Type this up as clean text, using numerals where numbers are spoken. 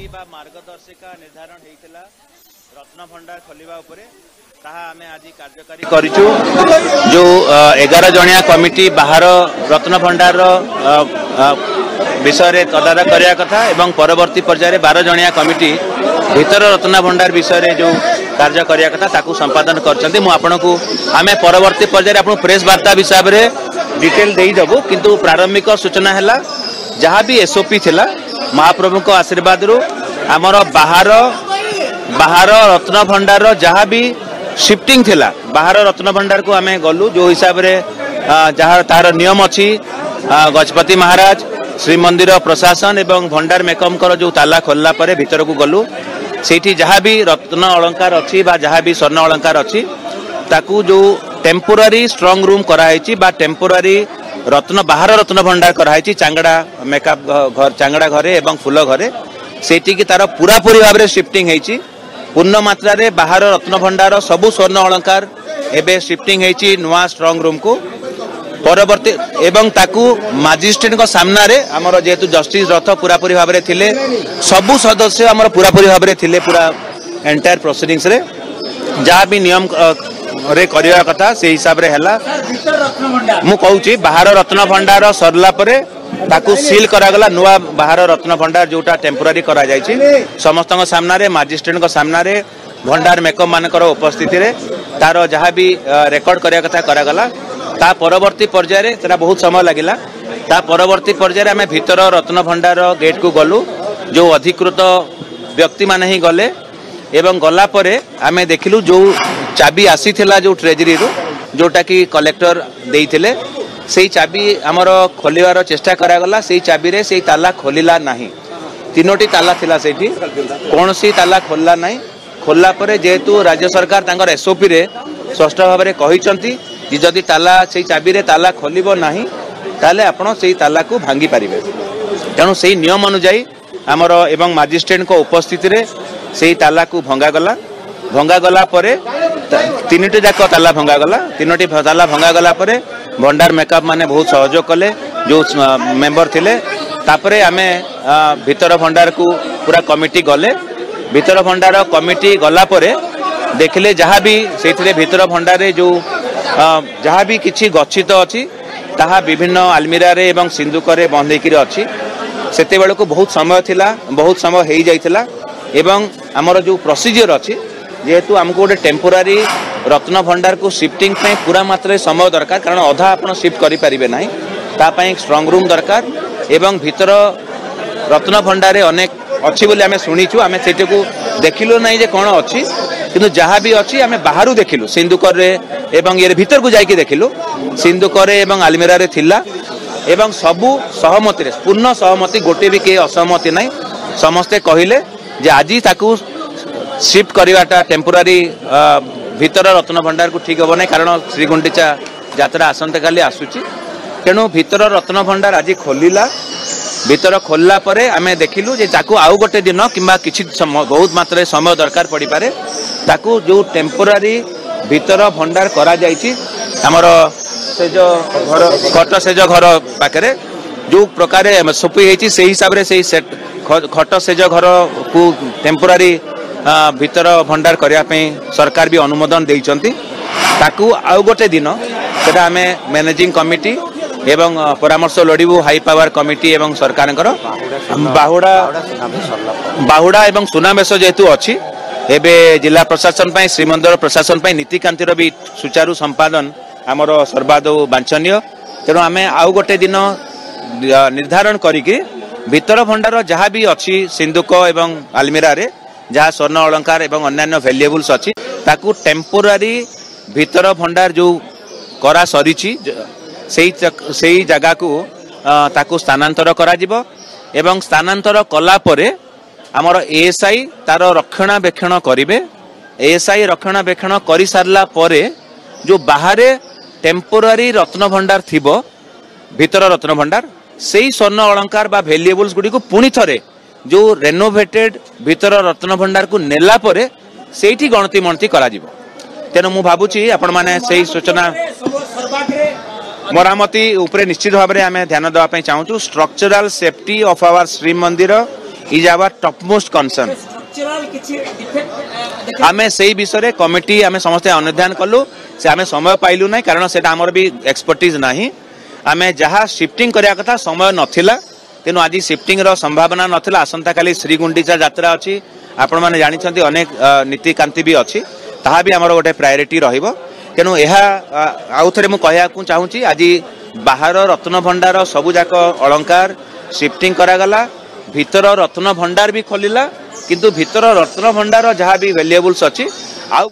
दाबी बा मार्गदर्शिका निर्धारण होइतिला रत्न भंडार खोलिबा उपरे ताहा आमे आज कार्यकारी करिचु। जो 11 जणिया कमिटी बाहर रत्न भंडार विषय रे तदारख करिया कथा एवं परवर्ती पर्याय 12 जणिया कमिटी भीतर रत्न भंडार विषय रे जो कार्य करिया कथा ताकू संपादन करछन्ती। मु आपनकू आमे परवर्ती पर्याय आपन प्रेस वार्ता विषय रे डिटेल देई दबो, किंतु प्रारंभिक सूचना हैला जहाँ भी एसओपी थिला महाप्रभु को आशीर्वाद रु आमर बाहर रत्न भंडार जहाँ भी शिफ्टिंग थिला बाहर रत्न भंडार को आमे गलु। जो हिसाब रे जहाँ तार नियम अच्छी गजपति महाराज श्रीमंदिर प्रशासन एवं भंडार मेकम कर जो ताला खोलला परे भीतर को गलु। सेठी जहाँ भी रत्न अलंकार अच्छी बा जहाँ भी स्वर्ण अलंकार अच्छी ताकू जो टेम्पोरारी स्ट्रॉन्ग रूम कराई बा टेम्पोरारी रत्न बाहर रत्न भंडार कराई चांगड़ा मेकअप घर चांगड़ा घरे एवं फूल घरे सेठी की तार पूरा पूरी भाव में शिफ्टिंग होती पूर्ण मात्रा रे बाहर रत्न भंडार सबु स्वर्ण अलंकार एबे शिफ्टिंग होती नुआ स्ट्रॉन्ग रूम को परवर्ती एवं ताकू मजिस्ट्रेट को सामना रे हमर जेतु जस्टिस रथ पूरा पूरी भाव में थिले सबु सदस्य हमर पूरा पूरी भाव में थिले पूरा एंटायर प्रोसीडिंग्स रे जहाँ भी नियम रे करिया कथा से हिसाब रे हैला। मु कहूची बाहर रत्न भंडार सरला परे ताकू सील करा गला नुआ बाहर रत्न भंडार जोटा टेम्पोरारी करा जायछि समस्त सामना रे मजिस्ट्रेट को सामना रे भंडार मेकअप मानकर उपस्थिति रे तार जहाँ भी रेकर्ड करिया कथा करा गला। ता परवर्ती पर्याय रे तेरा बहुत समय लागिला। ता परवर्ती पर्याय रे आमे भीतर रत्न भंडार गेट को गलु। जो अधिकृत व्यक्ति माने ही गले एवं गला परे आमे देखिलु जो चाबी आसी थिला जो ट्रेजरी रो जोटा कि कलेक्टर देइथिले सेई चाबी हमर खोलिवार चेष्टा करा गला। सेई चाबी रे सेई ताला खोलिला नाही। तीनोटी ताला थिला सेठी कोनसी ताला खोलला नाही। खोलला परे जेतु राज्य सरकार तांगर एसओपी रे स्पष्ट भाव में कहिसंती कि जदि ताला सेई चाबी रे ताला खोलिबो नाही ताले आपण सेई ताला को भांगी पारिबे। तेणु सेई नियम अनुसार हमर एवं मजिस्ट्रेट को उपस्थिति रे सेई ताला को भंगा गला परे तीनोटी जाक ताला भंगा गला। तीनोटी ताला भंगा गला परे भंडार मेकअप माने बहुत सहयोग कले जो मेंबर थिले। तापरे आमे भीतर भंडार को पूरा कमिटी गले। भीतर भंडार कमिटी गला परे देखले जहाँ भी सेथिरे भीतर भंडारे जो जहाँ भी किछि गच्छित अछि ताहा विभिन्न आलमीरा रे एवं सिंदूक रे बंधेकी अछि। सेते बेले को बहुत समय थिला, बहुत समय हेई जाइथिला एवं हमर जो प्रोसीजर अछि जेहेतु हमको गोटे टेम्पोरारी रत्न भंडार को शिफ्टिंग पे पूरा मात्रा समय दरकार कारण अधा आपण शिफ्ट करि परिबे नाही। ता पई स्ट्रॉन्ग रूम दरकार एवं भीतर रत्न भंडार रे अनेक अछि बोली आमे सुनिछु। आमे सेटे को देखिलो नाही जे कोन अछि किंतु जहाँ भी अछि आमे बाहरु देखिलु सिंदूक रे एवं ये भीतर को जाइके देखिलु सिंदूक रे एवं आलमीरा रे थिला एवं सबु सहमति रे पूर्ण सहमति गोटे भी के असहमति नाही। समस्ते कहिले जे आजी ताकू शिफ्ट करवाटा टेम्पोरारी भीतर रत्न भंडार को ठीक हम ना कारण श्री गुंडीचा यात्रा आसंता काली आसुची। तेणु भीतर रत्न भंडार आज खोलिला। भीतर खोलला परे आमे देखिलु जे ताकू आउ गोटे दिन किंबा किछि बहुत मात्रा समय दरकार पड़ी पारे ताकू जो टेम्पोरारी भीतर भंडार करा जायछि हमर से जो घर खट से जो घर पाखरे जो प्रकार सोपी हेछि से हिसाब रे से सेट खट से जो घर को टेम्पोरारी भीतर भंडार करिया पे सरकार भी अनुमोदन देइचंती। ताकू आउ गोटे दिन सेटा आमे मैनेजिंग कमिटी एवं परामर्श लोडिबु हाई पावर कमिटी एवं सरकार बाहुड़ा एवं सुनामेश जेतु अछि एबे जिला प्रशासन पाई श्रीमंदिर प्रशासन पाई नीतिकांतिर भी सुचारू संपादन हमर सर्वादो वांछनीय। तेणु आमे आउ गोटे दिन निर्धारण करिके भीतर भंडार जहाँ भी अच्छी सिंदूक एवं आलमीरा रे जहाँ स्वर्ण अलंकार एवं अन्यान्य वैल्यूएबल्स अच्छी ताकू टेम्पोरारी भीतर भंडार जो करा सरीची सेही जगह को ताकू स्थानांतर करा जिवो एवं स्थानांतर कला परे हमर एएसआई तार रक्षणाबेक्षण करिवे। एएसआई रक्षणाबेक्षण करि सारला परे जो बाहरे टेम्पोरारी रत्न भंडार थिबो भीतर रत्न भंडार सेही स्वर्ण अलंकार बा वैल्यूएबल्स गुडी को पुणी थरे जो रेनोवेटेड भीतर रत्न भंडार को नेला परे सेठी गणति मणति करा जिवो। तेणु मु भाबुची आपण माने सेही सूचना मरामती उपरे निश्चित भाव में आम ध्यान देवाई चाहूँ। Structural safety of our Shri Mandir is our topmost concern. आमे सेही विषय कमिटी आमे समस्ते अनुध्यान कलु से आमे समय पाइलु ना कारण से आमर भी एक्सपर्टीज नाही। आमे जहाँ शिफ्टिंग करिया कथा समय नथिला तेणु आज शिफ्टिंग रो संभावना नथिला। आसंता काली श्रीगुंडीचा यात्रा अछि आपण माने जानिछन्ती अनेक नीतिकांति भी अछि ताहा भी हमर गोटे प्रायोरिटी रहिबो। तेणु यह आउ थे मुझे चाहूँगी आज बाहर रत्न भंडार सबुजाक अलंकार शिफ्टिंग करागला भीतर रत्न भंडार भी खोलिला किंतु भीतर रत्न भंडार जहाँ भी वैल्यूएबल्स अच्छी आउ